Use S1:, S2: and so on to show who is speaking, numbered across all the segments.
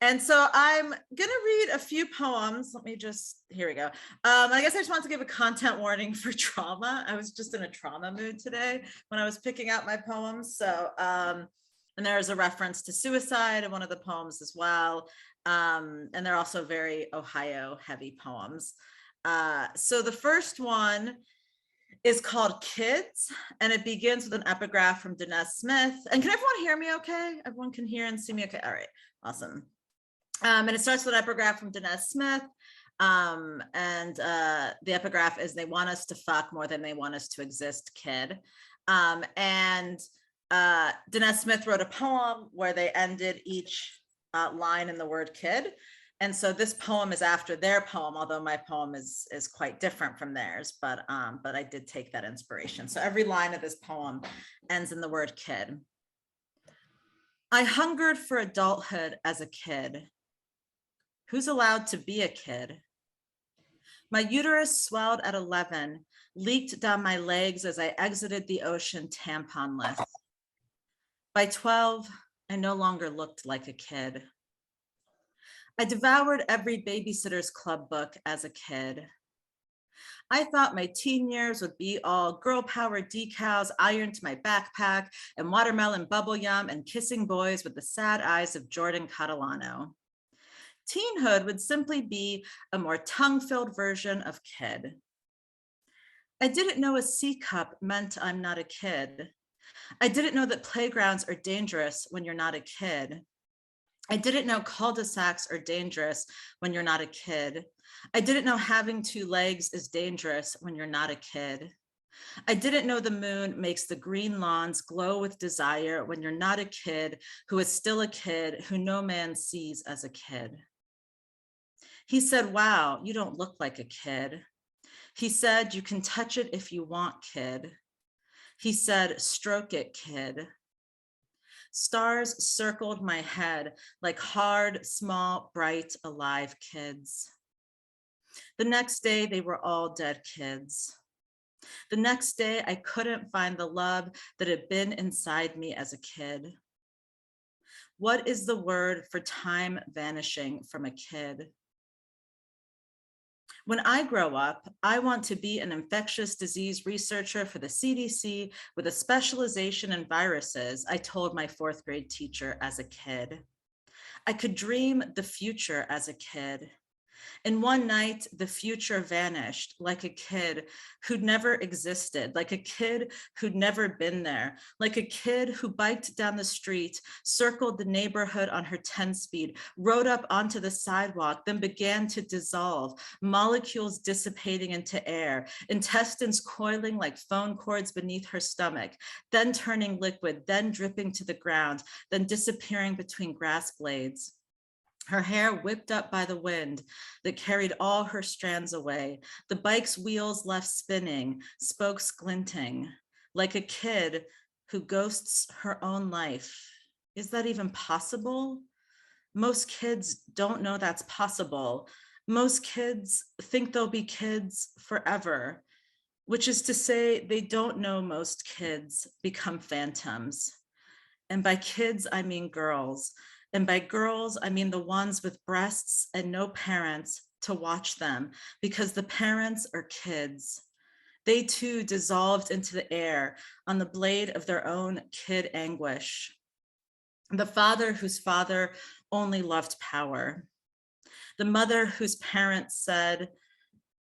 S1: And so I'm gonna read a few poems. Let me just, here we go. I guess I just want to give a content warning for trauma. I was just in a trauma mood today when I was picking out my poems. So, and there's a reference to suicide in one of the poems as well. And they're also very Ohio heavy poems. So the first one is called Kids, and it begins with an epigraph from Denez Smith. And can everyone hear me okay? Everyone can hear and see me okay? All right, awesome. And it starts with an epigraph from Denez Smith. The epigraph is, "They want us to fuck more than they want us to exist, kid." Denez Smith wrote a poem where they ended each line in the word kid. And so this poem is after their poem, although my poem is quite different from theirs, but I did take that inspiration. So every line of this poem ends in the word kid. I hungered for adulthood as a kid. Who's allowed to be a kid? My uterus swelled at 11, leaked down my legs as I exited the ocean tamponless. By 12, I no longer looked like a kid. I devoured every Babysitter's Club book as a kid. I thought my teen years would be all girl power decals ironed to my backpack and watermelon bubble yum and kissing boys with the sad eyes of Jordan Catalano. Teenhood would simply be a more tongue-filled version of kid. I didn't know a C-cup meant I'm not a kid. I didn't know that playgrounds are dangerous when you're not a kid. I didn't know cul-de-sacs are dangerous when you're not a kid. I didn't know having two legs is dangerous when you're not a kid. I didn't know the moon makes the green lawns glow with desire when you're not a kid who is still a kid who no man sees as a kid. He said, wow, you don't look like a kid. He said, you can touch it if you want, kid. He said, stroke it, kid. Stars circled my head like hard, small, bright, alive kids. The next day, they were all dead kids. The next day, I couldn't find the love that had been inside me as a kid. What is the word for time vanishing from a kid? When I grow up, I want to be an infectious disease researcher for the CDC with a specialization in viruses, I told my 4th grade teacher as a kid. I could dream the future as a kid. And one night, the future vanished like a kid who'd never existed, like a kid who'd never been there, like a kid who biked down the street, circled the neighborhood on her 10-speed, rode up onto the sidewalk, then began to dissolve, molecules dissipating into air, intestines coiling like phone cords beneath her stomach, then turning liquid, then dripping to the ground, then disappearing between grass blades. Her hair whipped up by the wind that carried all her strands away. The bike's wheels left spinning, spokes glinting, like a kid who ghosts her own life. Is that even possible? Most kids don't know that's possible. Most kids think they'll be kids forever, which is to say they don't know most kids become phantoms. And by kids, I mean girls. And by girls, I mean the ones with breasts and no parents to watch them, because the parents are kids. They too dissolved into the air on the blade of their own kid anguish. The father whose father only loved power. The mother whose parents said,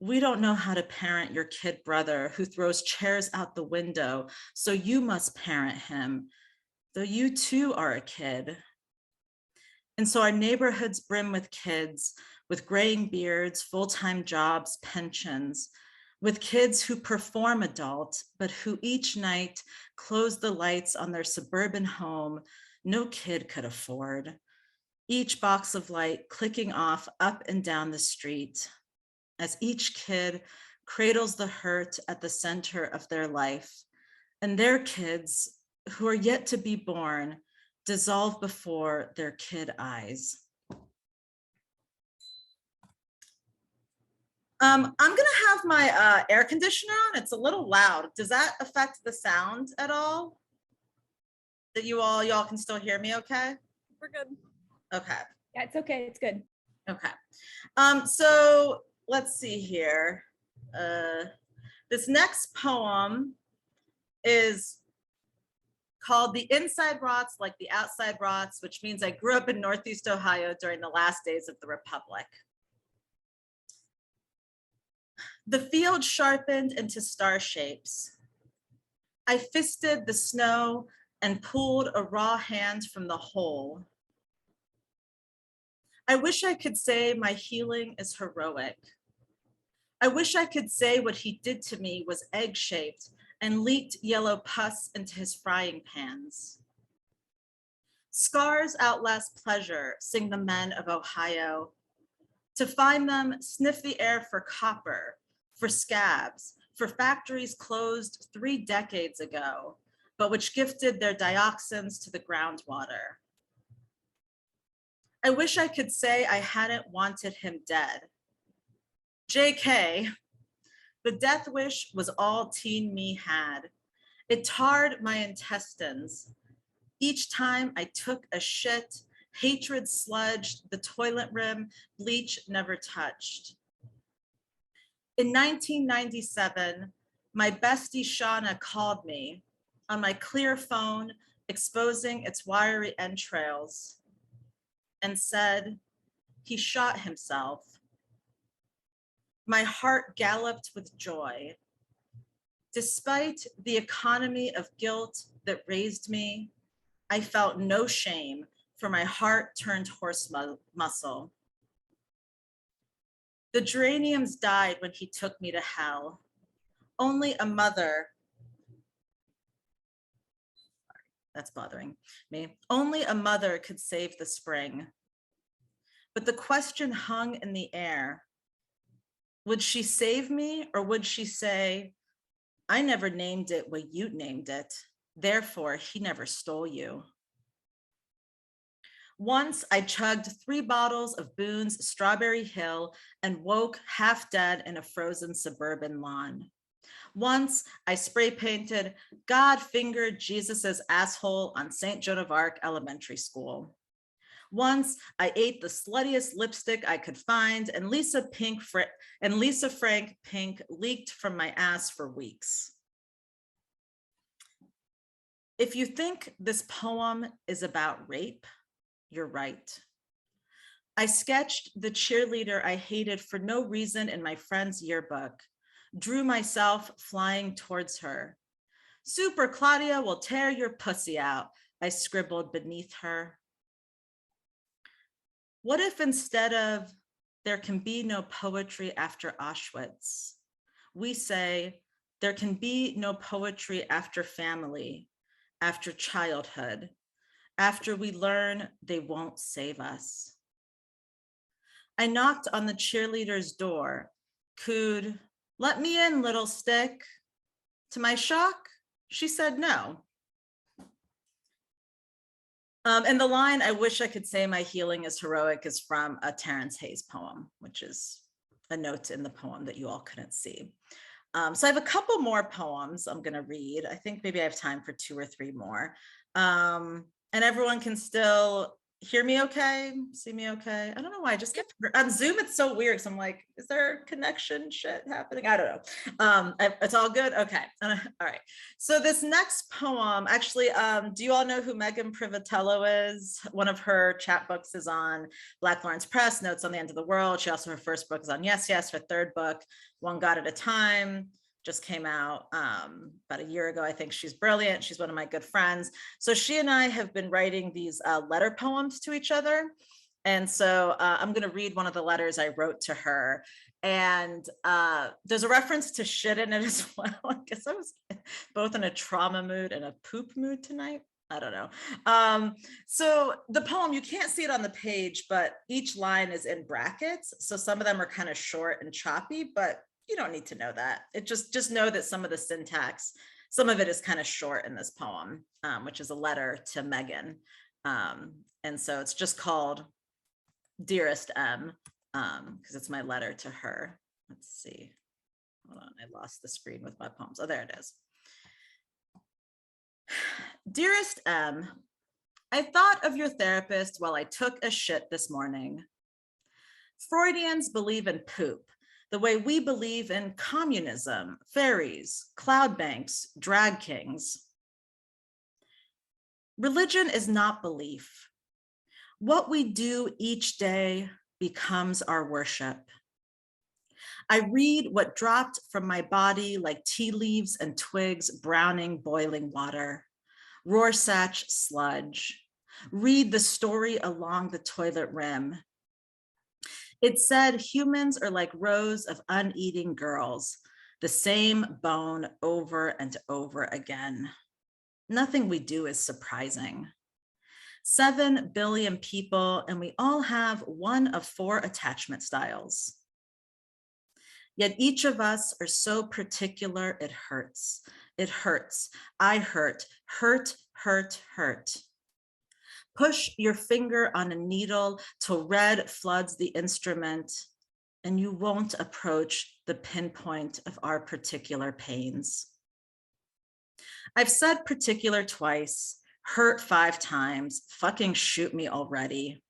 S1: we don't know how to parent your kid brother who throws chairs out the window, so you must parent him, though you too are a kid. And so our neighborhoods brim with kids, with graying beards, full-time jobs, pensions, with kids who perform adult, but who each night close the lights on their suburban home no kid could afford. Each box of light clicking off up and down the street, as each kid cradles the hurt at the center of their life, and their kids who are yet to be born dissolve before their kid eyes. I'm gonna have my air conditioner on. It's a little loud. Does that affect the sound at all? That y'all can still hear me okay?
S2: We're good.
S1: Okay.
S2: Yeah, it's okay. It's good.
S1: Okay. So let's see here. This next poem is called The Inside Rots Like the Outside Rots, which means I grew up in Northeast Ohio during the last days of the Republic. The field sharpened into star shapes. I fisted the snow and pulled a raw hand from the hole. I wish I could say my healing is heroic. I wish I could say what he did to me was egg-shaped and leaked yellow pus into his frying pans. Scars outlast pleasure, sing the men of Ohio. To find them, sniff the air for copper, for scabs, for factories closed 3 decades ago, but which gifted their dioxins to the groundwater. I wish I could say I hadn't wanted him dead. JK, the death wish was all teen me had. It tarred my intestines. Each time I took a shit, hatred sludged the toilet rim, bleach never touched. In 1997, my bestie Shauna called me on my clear phone, exposing its wiry entrails, and said he shot himself. My heart galloped with joy. Despite the economy of guilt that raised me, I felt no shame, for my heart turned horse muscle. The geraniums died when he took me to hell. Only a mother, that's bothering me, only a mother could save the spring. But the question hung in the air. Would she save me, or would she say, I never named it what you named it, therefore he never stole you? Once I chugged 3 bottles of Boone's Strawberry Hill and woke half dead in a frozen suburban lawn. Once I spray painted God fingered Jesus's asshole on St. Joan of Arc Elementary School. Once I ate the sluttiest lipstick I could find, and Lisa Frank pink leaked from my ass for weeks. If you think this poem is about rape, you're right. I sketched the cheerleader I hated for no reason in my friend's yearbook, drew myself flying towards her. Super Claudia will tear your pussy out, I scribbled beneath her. What if instead of there can be no poetry after Auschwitz, we say there can be no poetry after family, after childhood, after we learn they won't save us. I knocked on the cheerleader's door, cooed, let me in, little stick. To my shock, she said no. And the line, I wish I could say my healing is heroic, is from a Terrence Hayes poem, which is a note in the poem that you all couldn't see. So I have a couple more poems I'm gonna read. I think maybe I have time for 2 or 3 more. And everyone can still hear me okay, see me okay. I don't know why, I just get on Zoom, it's so weird. So I'm like, is there connection shit happening? I don't know. It's all good, okay. All right, so this next poem, actually, do you all know who Megan Privatello is? One of her chapbooks is on Black Lawrence Press, Notes on the End of the World. She also, her first book is on Yes, Yes. Her third book, One God at a Time, just came out about a year ago. I think she's brilliant. She's one of my good friends. So she and I have been writing these letter poems to each other. And so I'm gonna read one of the letters I wrote to her. And there's a reference to shit in it as well. I guess I was both in a trauma mood and a poop mood tonight. I don't know. So the poem, you can't see it on the page, but each line is in brackets. So some of them are kind of short and choppy, but you don't need to know that. It just know that some of the syntax, some of it is kind of short in this poem, which is a letter to Megan. And so it's just called Dearest M, because it's my letter to her. Let's see. Hold on, I lost the screen with my poems. Oh, there it is. Dearest M, I thought of your therapist while I took a shit this morning. Freudians believe in poop, the way we believe in communism, fairies, cloud banks, drag kings. Religion is not belief. What we do each day becomes our worship. I read what dropped from my body like tea leaves and twigs browning boiling water, Rorschach sludge. Read the story along the toilet rim. It said humans are like rows of uneating girls, the same bone over and over again. Nothing we do is surprising. 7 billion people, and we all have one of 4 attachment styles. Yet each of us are so particular, it hurts. It hurts. I hurt, hurt, hurt, hurt. Push your finger on a needle till red floods the instrument, and you won't approach the pinpoint of our particular pains. I've said particular twice, hurt 5 times, fucking shoot me already.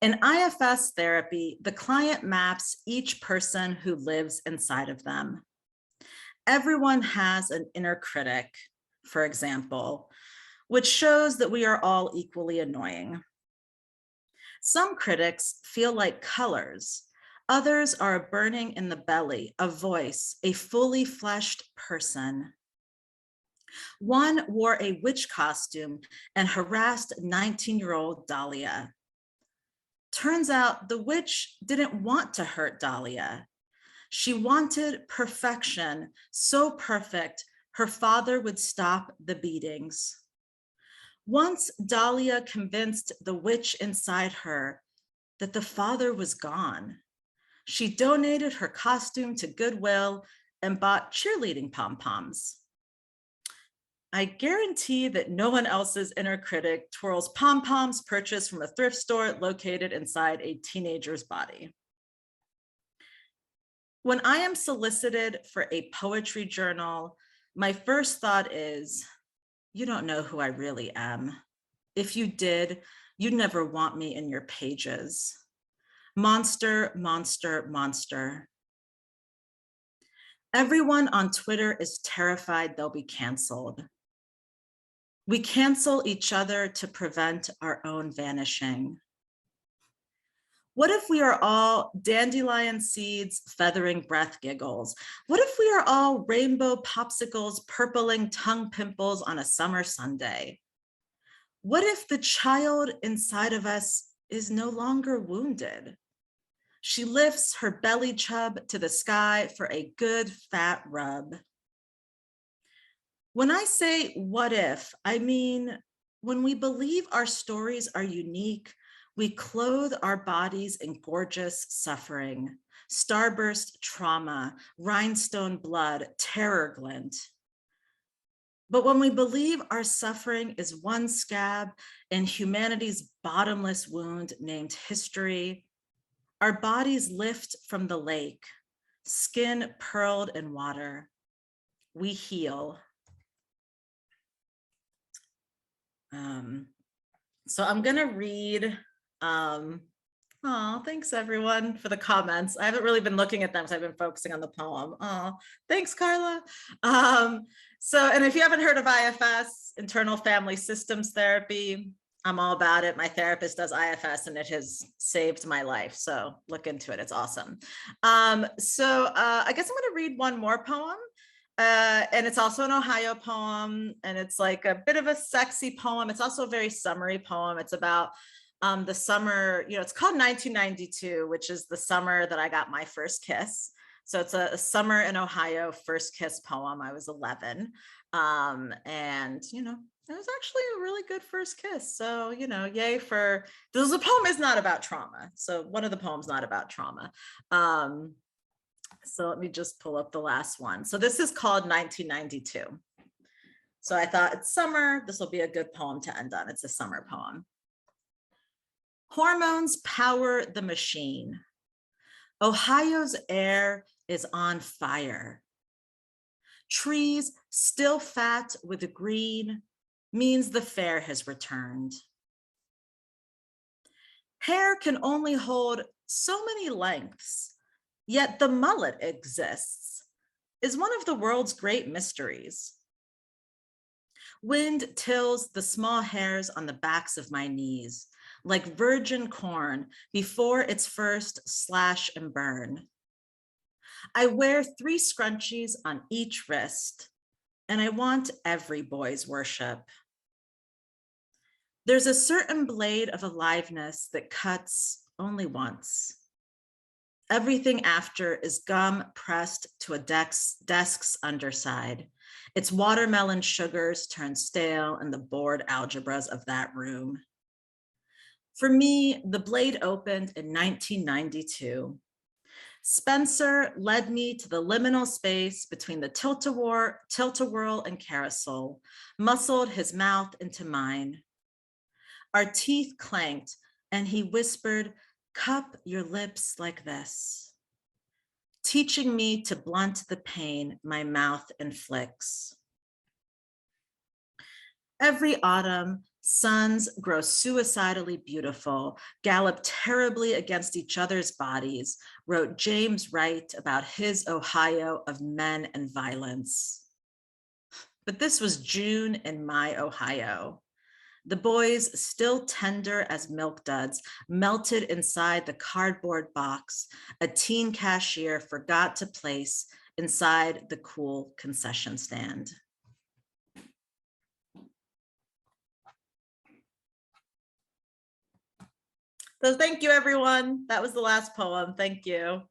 S1: In IFS therapy, the client maps each person who lives inside of them. Everyone has an inner critic, for example, which shows that we are all equally annoying. Some critics feel like colors. Others are a burning in the belly, a voice, a fully fleshed person. One wore a witch costume and harassed 19-year-old Dahlia. Turns out the witch didn't want to hurt Dahlia. She wanted perfection, so perfect, her father would stop the beatings. Once Dahlia convinced the witch inside her that the father was gone, she donated her costume to Goodwill and bought cheerleading pom-poms. I guarantee that no one else's inner critic twirls pom-poms purchased from a thrift store located inside a teenager's body. When I am solicited for a poetry journal, my first thought is, you don't know who I really am. If you did, you'd never want me in your pages. Monster, monster, monster. Everyone on Twitter is terrified they'll be canceled. We cancel each other to prevent our own vanishing. What if we are all dandelion seeds, feathering breath giggles? What if we are all rainbow popsicles, purpling tongue pimples on a summer Sunday? What if the child inside of us is no longer wounded? She lifts her belly chub to the sky for a good fat rub. When I say what if, I mean, when we believe our stories are unique, we clothe our bodies in gorgeous suffering, starburst trauma, rhinestone blood, terror glint. But when we believe our suffering is one scab in humanity's bottomless wound named history, our bodies lift from the lake, skin pearled in water. We heal. So I'm gonna read, thanks everyone for the comments. I haven't really been looking at them, so I've been focusing on the poem. Thanks, Carla. And if you haven't heard of IFS, Internal Family Systems Therapy, I'm all about it. My therapist does IFS and it has saved my life. So look into it, it's awesome. I guess I'm gonna read one more poem. And it's also an Ohio poem, and it's like a bit of a sexy poem. It's also a very summery poem. It's about the summer, it's called 1992, which is the summer that I got my first kiss. So it's a summer in Ohio first kiss poem. I was 11. And it was actually a really good first kiss. So, yay for, the poem is not about trauma. So one of the poems not about trauma. So let me just pull up the last one. So this is called 1992. So I thought it's summer. This will be a good poem to end on. It's a summer poem. Hormones power the machine. Ohio's air is on fire. Trees still fat with green, means the fair has returned. Hair can only hold so many lengths, yet the mullet exists, is one of the world's great mysteries. Wind tills the small hairs on the backs of my knees, like virgin corn before its first slash and burn. I wear 3 scrunchies on each wrist, and I want every boy's worship. There's a certain blade of aliveness that cuts only once. Everything after is gum pressed to a desk's underside. Its watermelon sugars turn stale in the bored algebras of that room. For me, the blade opened in 1992. Spencer led me to the liminal space between the tilt-a-whirl and carousel, muscled his mouth into mine. Our teeth clanked, and he whispered, "Cup your lips like this," teaching me to blunt the pain my mouth inflicts. Every autumn, suns grow suicidally beautiful, gallop terribly against each other's bodies, wrote James Wright about his Ohio of men and violence. But this was June in my Ohio. The boys, still tender as milk duds, melted inside the cardboard box a teen cashier forgot to place inside the cool concession stand. So thank you, everyone. That was the last poem. Thank you.